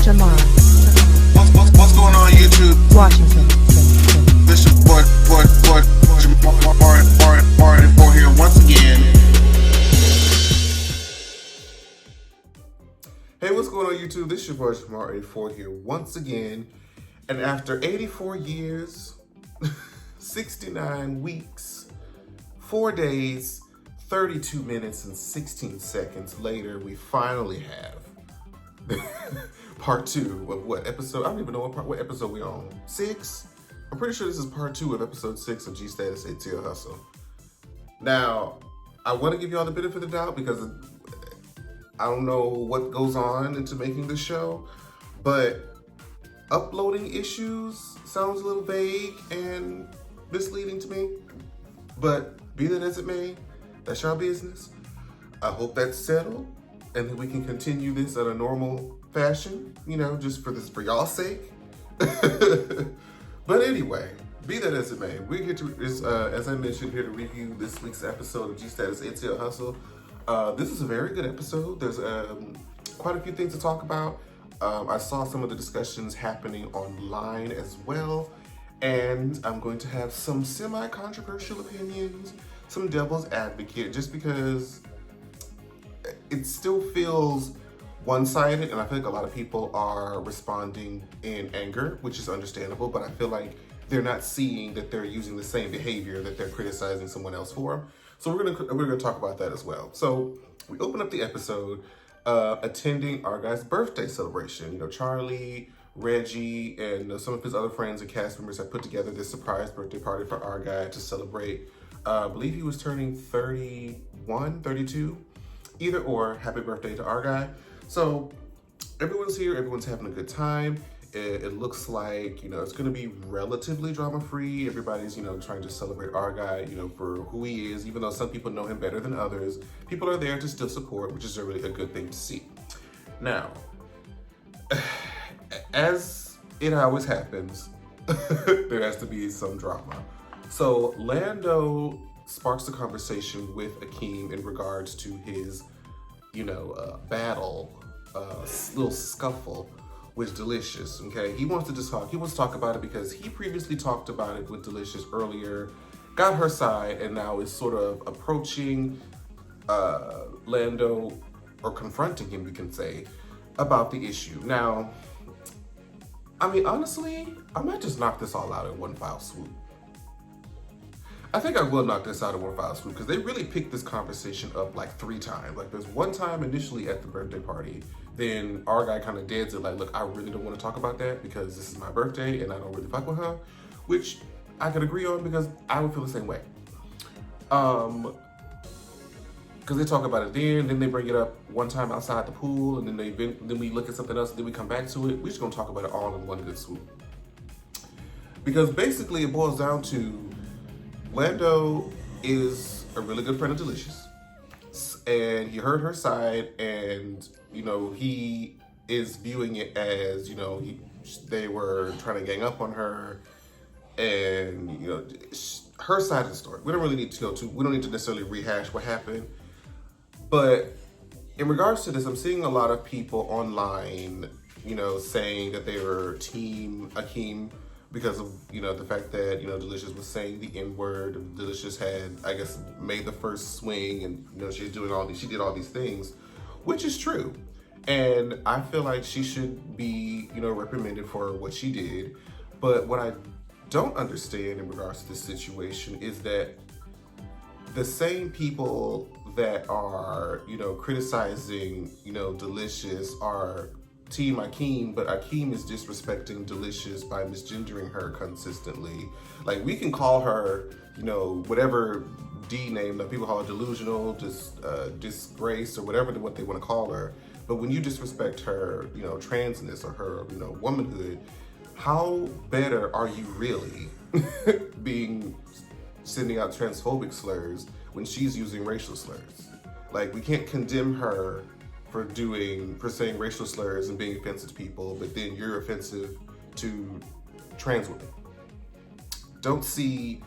Jamar, What's going on YouTube? Washington. This your boy, Martin 4 here once again. Hey, what's going on YouTube? This is your boy Jamar 84 here once again. And after 84 years, 69 weeks, 4 days, 32 minutes, and 16 seconds later, we finally have part 2 of what episode? I don't even know what episode we on. 6? I'm pretty sure this is part 2 of episode 6 of gstatus ATL Hustle. Now, I want to give you all the benefit of the doubt because I don't know what goes on into making this show, but uploading issues sounds a little vague and misleading to me. But be that as it may, that's your business. I hope that's settled and that we can continue this at a normal fashion, you know, just for y'all's sake. But anyway, be that as it may, we're here to, as I mentioned, here to review this week's episode of gstatus ATL Hustle. This is a very good episode. There's quite a few things to talk about. I saw some of the discussions happening online as well, and I'm going to have some semi-controversial opinions, some devil's advocate, just because it still feels one-sided, and I feel like a lot of people are responding in anger, which is understandable, but I feel like they're not seeing that they're using the same behavior that they're criticizing someone else for. So we're gonna talk about that as well. So we open up the episode attending our guy's birthday celebration. You know, Charlie, Reggie, and some of his other friends and cast members have put together this surprise birthday party for our guy to celebrate. I believe he was turning 31, 32. Either or, happy birthday to our guy. So everyone's here, everyone's having a good time. It looks like, you know, it's gonna be relatively drama-free. Everybody's, you know, trying to celebrate our guy, you know, for who he is, even though some people know him better than others. People are there to still support, which is a really good thing to see. Now, as it always happens, there has to be some drama. So Lando sparks the conversation with Akeem in regards to his, you know, battle, little scuffle with Delicious, okay? He wants to talk about it because he previously talked about it with Delicious earlier, got her side, and now is sort of approaching Lando, or confronting him, we can say, about the issue. Now, I mean, honestly, I might just knock this all out in one foul swoop. I think I will knock this out in one foul swoop because they really picked this conversation up like 3 times. Like there's one time initially at the birthday party, then our guy kind of deads it like, look, I really don't want to talk about that because this is my birthday and I don't really fuck with her, which I could agree on because I would feel the same way. Because they talk about it then they bring it up one time outside the pool, and then we look at something else, and then we come back to it. We're just gonna talk about it all in one good swoop. Because basically it boils down to Lando is a really good friend of Delicious, and he heard her side, and you know he is viewing it as, you know, they were trying to gang up on her, and you know her side of the story. We don't really need to we don't need to necessarily rehash what happened, but in regards to this, I'm seeing a lot of people online, you know, saying that they were team Akeem because of, you know, the fact that, you know, Delicious was saying the N-word. Delicious had, I guess, made the first swing, and, you know, she did all these things, which is true. And I feel like she should be, you know, reprimanded for what she did. But what I don't understand in regards to this situation is that the same people that are, you know, criticizing, you know, Delicious are Team Akeem, but Akeem is disrespecting Delicious by misgendering her consistently. Like, we can call her, you know, whatever D name that people call her, delusional, disgrace, or whatever what they want to call her. But when you disrespect her, you know, transness or her, you know, womanhood, how better are you really sending out transphobic slurs when she's using racial slurs? Like, we can't condemn her for saying racial slurs and being offensive to people, but then you're offensive to trans women. Don't see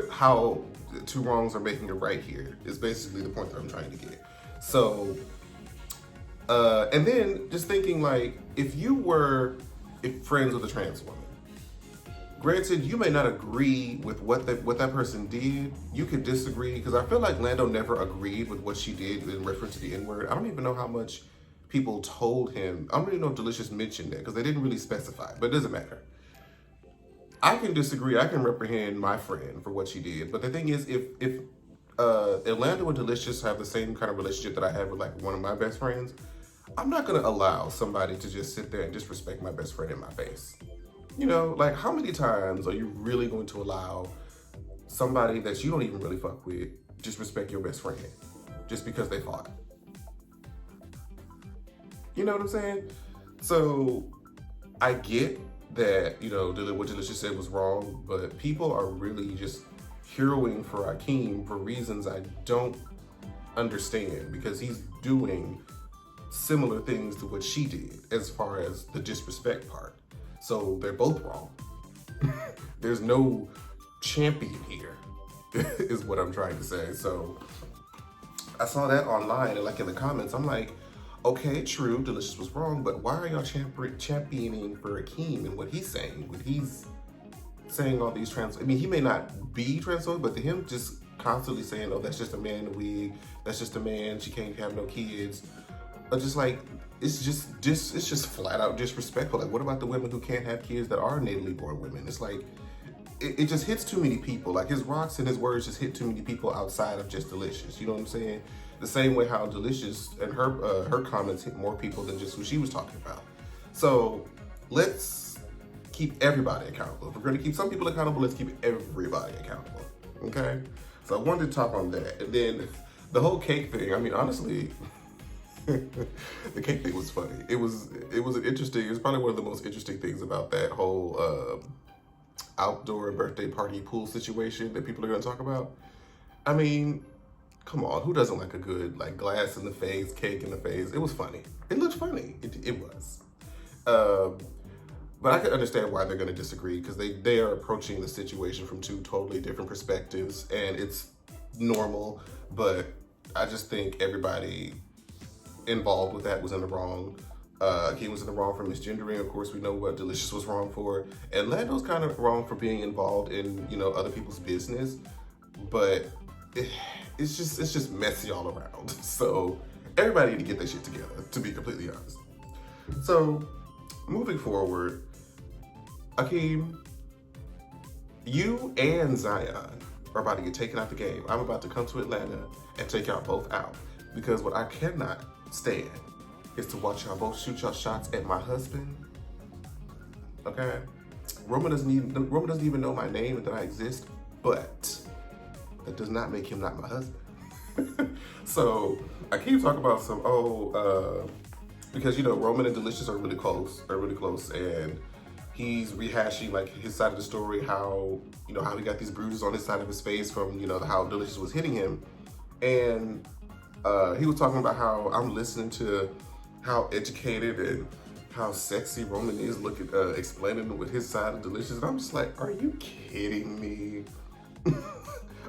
how 2 wrongs are making a right here, is basically the point that I'm trying to get. So And then just thinking like, if you were friends with a trans woman, granted, you may not agree with what that person did. You could disagree, because I feel like Lando never agreed with what she did in reference to the N-word. I don't even know how much people told him. I don't even know if Delicious mentioned that, because they didn't really specify, but it doesn't matter. I can disagree. I can reprehend my friend for what she did. But the thing is, if Orlando and Delicious have the same kind of relationship that I have with like one of my best friends, I'm not gonna allow somebody to just sit there and disrespect my best friend in my face. You know, like, how many times are you really going to allow somebody that you don't even really fuck with disrespect your best friend just because they fought? You know what I'm saying? So I get that, you know, what Delicious said was wrong, but people are really just heroing for Akeem for reasons I don't understand, because he's doing similar things to what she did as far as the disrespect part. So they're both wrong. There's no champion here, is what I'm trying to say. So I saw that online, and like in the comments, I'm like, okay, true, Delicious was wrong, but why are y'all championing for Akeem and what he's saying? When he's saying all these I mean, he may not be transphobic, but to him just constantly saying, oh, that's just a man in a wig, that's just a man, she can't have no kids. But just like, it's just flat out disrespectful. Like, what about the women who can't have kids that are natively born women? It's like, it just hits too many people. Like, his rocks and his words just hit too many people outside of just Delicious. You know what I'm saying? The same way how Delicious and her comments hit more people than just who she was talking about. So let's keep everybody accountable. If we're going to keep some people accountable, let's keep everybody accountable. Okay? So I wanted to talk on that. And then the whole cake thing, I mean, honestly, the cake thing was funny. It was interesting. It was probably one of the most interesting things about that whole outdoor birthday party pool situation that people are going to talk about. I mean, come on, who doesn't like a good like glass in the face, cake in the face? It was funny. It looked funny. It was. But I can understand why they're going to disagree, because they are approaching the situation from two totally different perspectives, and it's normal. But I just think everybody involved with that was in the wrong. He was in the wrong for misgendering. Of course, we know what Delicious was wrong for, and Lando's kind of wrong for being involved in, you know, other people's business. But it's just messy all around. So everybody need to get their shit together, to be completely honest. So moving forward, Akeem, you and Zion are about to get taken out the game. I'm about to come to Atlanta and take y'all both out, because what I cannot stand is to watch y'all both shoot y'all shots at my husband. Okay? Roman doesn't even know my name and that I exist, but that does not make him not my husband. So I keep talking about because, you know, Roman and Delicious are really close, and he's rehashing like his side of the story, how, you know, how he got these bruises on his side of his face from, you know, how Delicious was hitting him. And he was talking about how I'm listening to how educated and how sexy Roman is looking, explaining with his side of Delicious. And I'm just like, are you kidding me?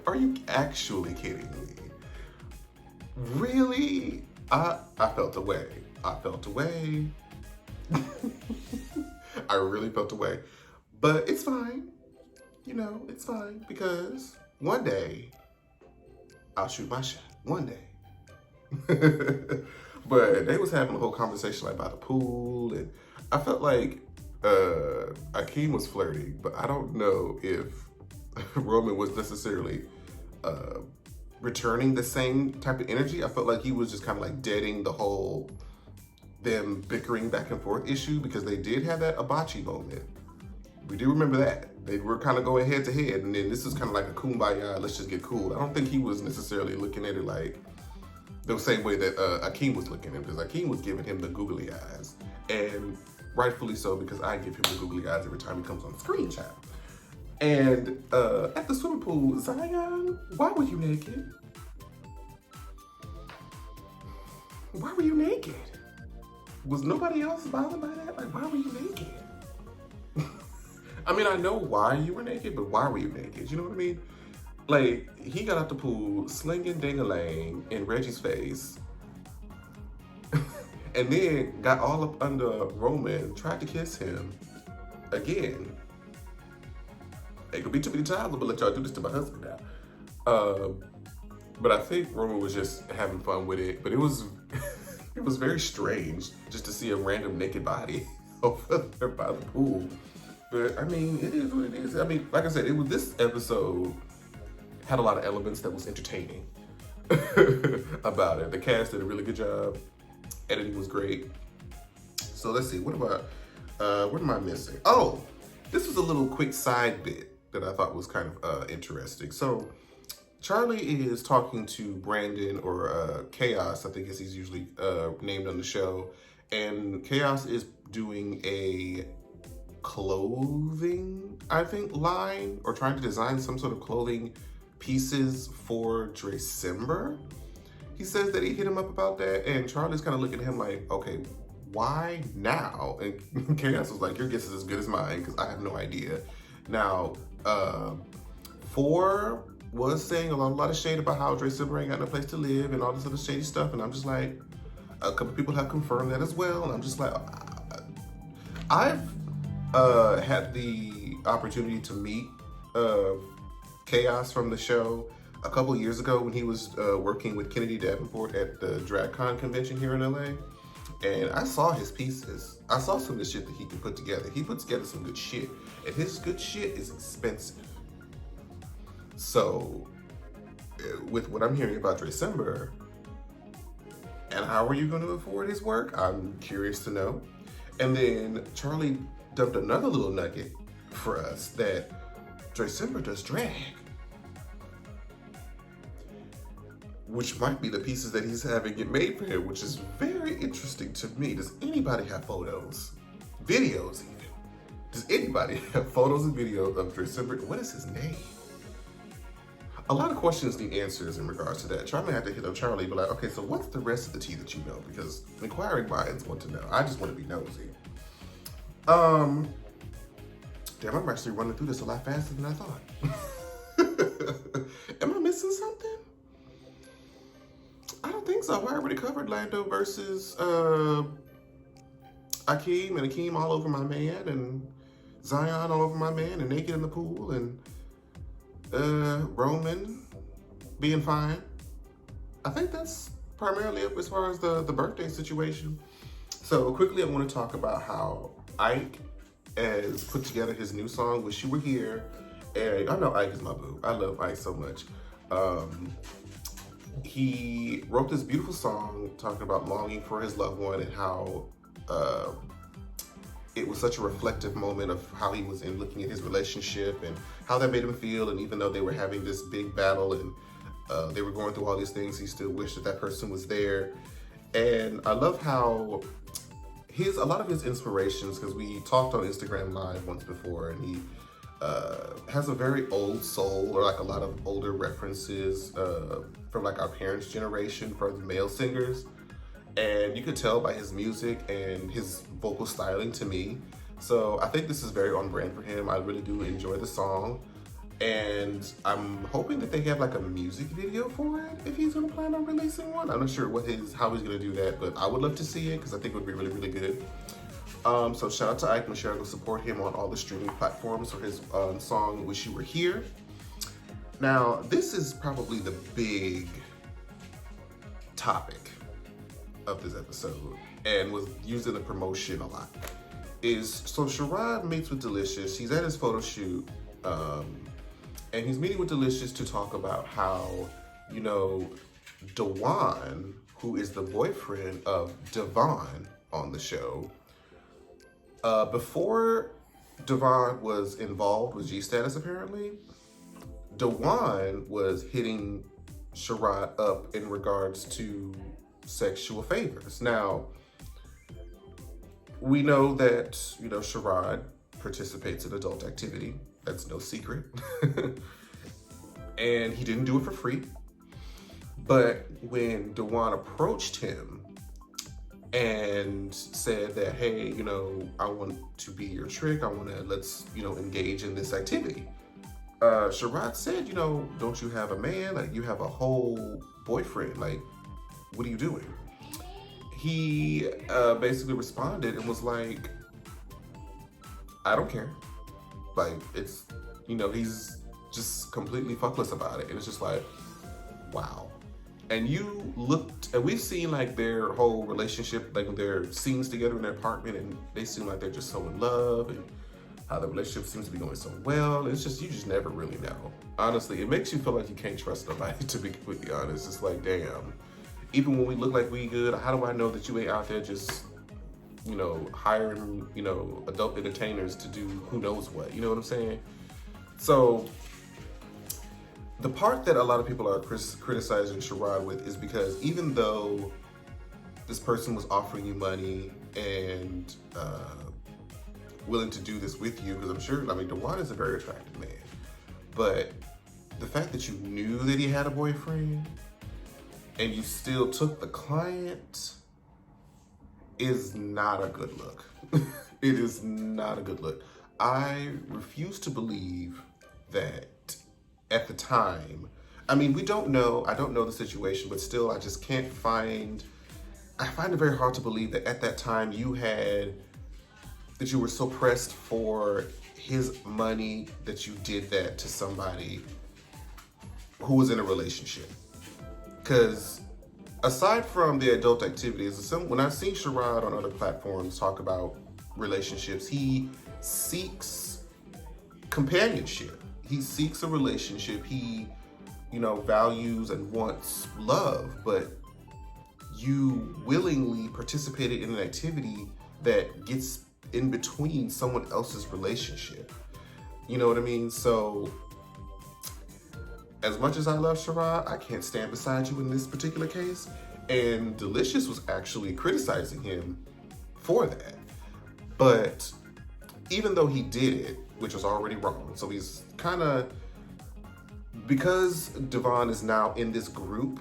Are you actually kidding me? Really? I felt away. I felt away. I really felt away. But it's fine. You know, it's fine, because one day I'll shoot my shot. One day. But they was having a whole conversation like about the pool, and I felt like Akeem was flirting, but I don't know if Roman was necessarily returning the same type of energy. I felt like he was just kind of like deading the whole them bickering back and forth issue, because they did have that hibachi moment. We do remember that. They were kind of going head to head, and then this is kind of like a kumbaya, let's just get cool. I don't think he was necessarily looking at it like the same way that Akeem was looking at it, because Akeem was giving him the googly eyes, and rightfully so, because I give him the googly eyes every time he comes on the screen, child. And at the swimming pool, Zion, why were you naked? Why were you naked? Was nobody else bothered by that? Like, why were you naked? I mean, I know why you were naked, but why were you naked? You know what I mean? Like, he got out the pool slinging ding-a-lang in Reggie's face. And then got all up under Roman, tried to kiss him again. It could be too many times, I'm gonna let y'all do this to my husband now. But I think Roman was just having fun with it. But it was it was very strange just to see a random naked body over there by the pool. But I mean, it is what it is. I mean, like I said, this episode had a lot of elements that was entertaining about it. The cast did a really good job. Editing was great. So let's see, what am I missing? Oh, this was a little quick side bit that I thought was kind of interesting. So Charlie is talking to Brandon, or Chaos, I think as he's usually named on the show. And Chaos is doing a clothing, I think, line, or trying to design some sort of clothing pieces for December. He says that he hit him up about that, and Charlie's kind of looking at him like, okay, why now? And Chaos was like, your guess is as good as mine, because I have no idea. Now, 4 was saying a lot of shade about how December ain't got no place to live and all this other shady stuff, and I'm just like, a couple people have confirmed that as well, and I'm just like, I've had the opportunity to meet Chaos from the show a couple years ago when he was working with Kennedy Davenport at the DragCon convention here in LA. And I saw his pieces. I saw some of the shit that he can put together. He put together some good shit. And his good shit is expensive. So, with what I'm hearing about December, and how are you going to afford his work? I'm curious to know. And then Charlie dumped another little nugget for us that December does drag, which might be the pieces that he's having get made for him, which is very interesting to me. Does anybody have photos? Videos even? Does anybody have photos and videos of December? What is his name? A lot of questions need answers in regards to that. Charlie had to hit up Charlie, but like, okay, so what's the rest of the tea that you know? Because inquiring minds want to know. I just want to be nosy. Damn, I'm actually running through this a lot faster than I thought. Am I missing something? I don't think so. I already covered Lando versus Akeem, and Akeem all over my man, and Zion all over my man, and naked in the pool, and Roman being fine. I think that's primarily it as far as the birthday situation. So quickly, I want to talk about how Ike has put together his new song, Wish You Were Here. And I know Ike is my boo. I love Ike so much. He wrote this beautiful song talking about longing for his loved one, and how it was such a reflective moment of how he was in looking at his relationship and how that made him feel. And even though they were having this big battle and they were going through all these things, he still wished that person was there. And I love how a lot of his inspirations, because we talked on Instagram Live once before, and he has a very old soul, or like a lot of older references from like our parents' generation for the male singers. And you could tell by his music and his vocal styling to me. So I think this is very on brand for him. I really do enjoy the song. And I'm hoping that they have like a music video for it, if he's gonna plan on releasing one. I'm not sure how he's gonna do that, but I would love to see it because I think it would be really, really good. So shout out to Ike. Make sure I go support him on all the streaming platforms for his song, Wish You Were Here. Now, this is probably the big topic of this episode, and was used in the promotion a lot. So Sherrod meets with Delicious. He's at his photo shoot, and he's meeting with Delicious to talk about how, you know, Dewan, who is the boyfriend of Devon on the show, before Devon was involved with gstatus, apparently, Dewan was hitting Sherrod up in regards to sexual favors. Now, we know that, you know, Sherrod participates in adult activity. That's no secret. And he didn't do it for free. But when Dewan approached him and said that, hey, you know, I want to be your trick, let's, you know, engage in this activity. Sherrod said, you know, don't you have a man? Like, you have a whole boyfriend. Like, what are you doing? he basically responded and was like, I don't care. Like, it's, he's just completely fuckless about it. And it's just like, wow. And you looked, and we've seen like their whole relationship, like their scenes together in their apartment, and they seem like they're just so in love, and how the relationship seems to be going so well. It's just, you just never really know. Honestly, it makes you feel like you can't trust nobody, to be completely honest. It's like, damn, even when we look like we good, how do I know that you ain't out there just, hiring, adult entertainers to do who knows what, you know what I'm saying? So the part that a lot of people are criticizing Sherrod with is because even though this person was offering you money and willing to do this with you, because I'm sure, Dewan is a very attractive man, but the fact that you knew that he had a boyfriend and you still took the client is not a good look. It is not a good look. I refuse to believe that at the time, we don't know, I don't know the situation, but still I just can't find, I find it very hard to believe that at that time you were so pressed for his money that you did that to somebody who was in a relationship. Because aside from the adult activities, when I've seen Sherrod on other platforms talk about relationships, he seeks companionship. He seeks a relationship. He, values and wants love, but you willingly participated in an activity that gets in between someone else's relationship. You know what I mean? So as much as I love Sherrod, I can't stand beside you in this particular case. And Delicious was actually criticizing him for that. But even though he did it, which was already wrong, so he's kind of, because Devon is now in this group,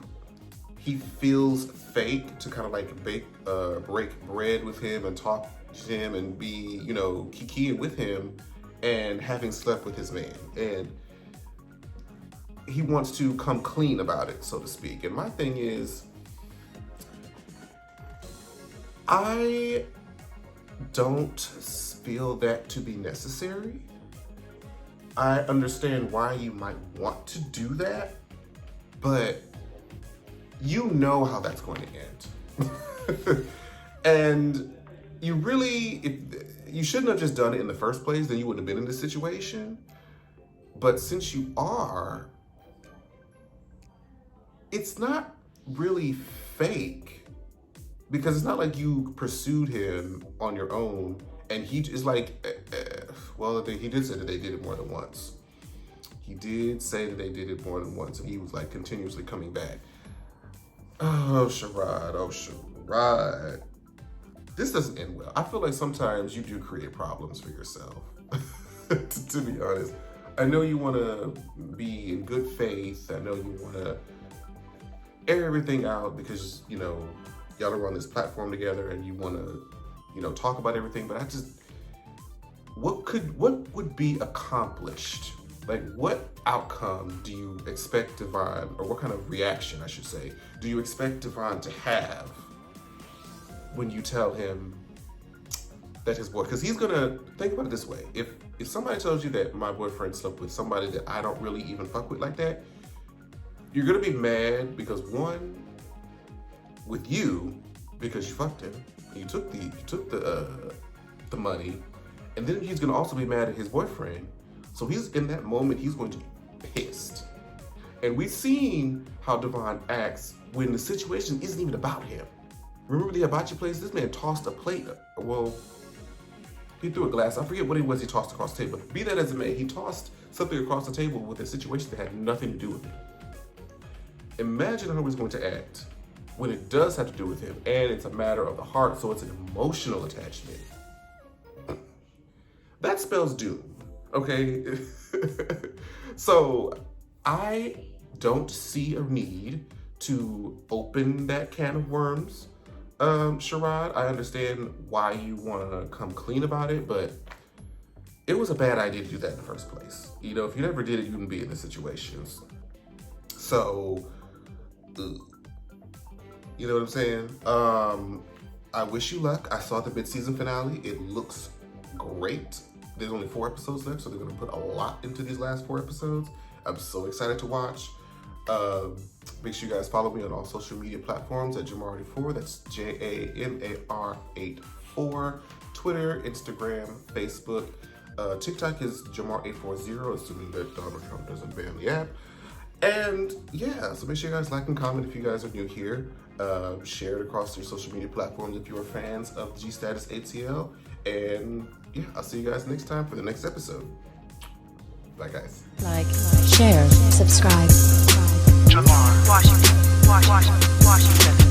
he feels fake to kind of like break bread with him and talk to him and be, kikiing with him and having slept with his man. And he wants to come clean about it, so to speak. And my thing is, I don't feel that to be necessary. I understand why you might want to do that, but you know how that's going to end. And you really, you shouldn't have just done it in the first place, then you wouldn't have been in this situation. But since you are, it's not really fake, because it's not like you pursued him on your own and he is like, he did say that they did it more than once. He did say that they did it more than once, and he was like continuously coming back. Oh, Sherrod. This doesn't end well. I feel like sometimes you do create problems for yourself, to be honest. I know you want to be in good faith. I know you want to air everything out because, y'all are on this platform together and you want to, talk about everything. But what would be accomplished? Like, what outcome do you expect Devon, or what kind of reaction, I should say, do you expect Devon to have when you tell him that his boy, because he's gonna, think about it this way. If somebody tells you that my boyfriend slept with somebody that I don't really even fuck with like that, you're gonna be mad because, one, with you, because you fucked him, you took the money, and then he's gonna also be mad at his boyfriend. So he's, in that moment, he's going to be pissed. And we've seen how Devon acts when the situation isn't even about him. Remember the hibachi place? This man tossed a plate. Well, he threw a glass. I forget what it was he tossed across the table. But be that as it may, he tossed something across the table with a situation that had nothing to do with him. Imagine how he's going to act when it does have to do with him, and it's a matter of the heart, so it's an emotional attachment. That spells doom. Okay, so I don't see a need to open that can of worms, Sherrod. I understand why you want to come clean about it, but it was a bad idea to do that in the first place. If you never did it, you wouldn't be in this situations. So, you know what I'm saying? I wish you luck. I saw the mid-season finale. It looks great. There's only 4 episodes left, so they're gonna put a lot into these last 4 episodes. I'm so excited to watch. Make sure you guys follow me on all social media platforms at Jamar84. That's JAMAR84. Twitter, Instagram, Facebook. TikTok is Jamar840, assuming that Donald Trump doesn't ban the app. And yeah, so make sure you guys like and comment if you guys are new here. Share it across your social media platforms if you're fans of gstatus ATL. And yeah, I'll see you guys next time for the next episode. Bye, guys. Like, share, subscribe. Jamar, Washington, Washington, Washington.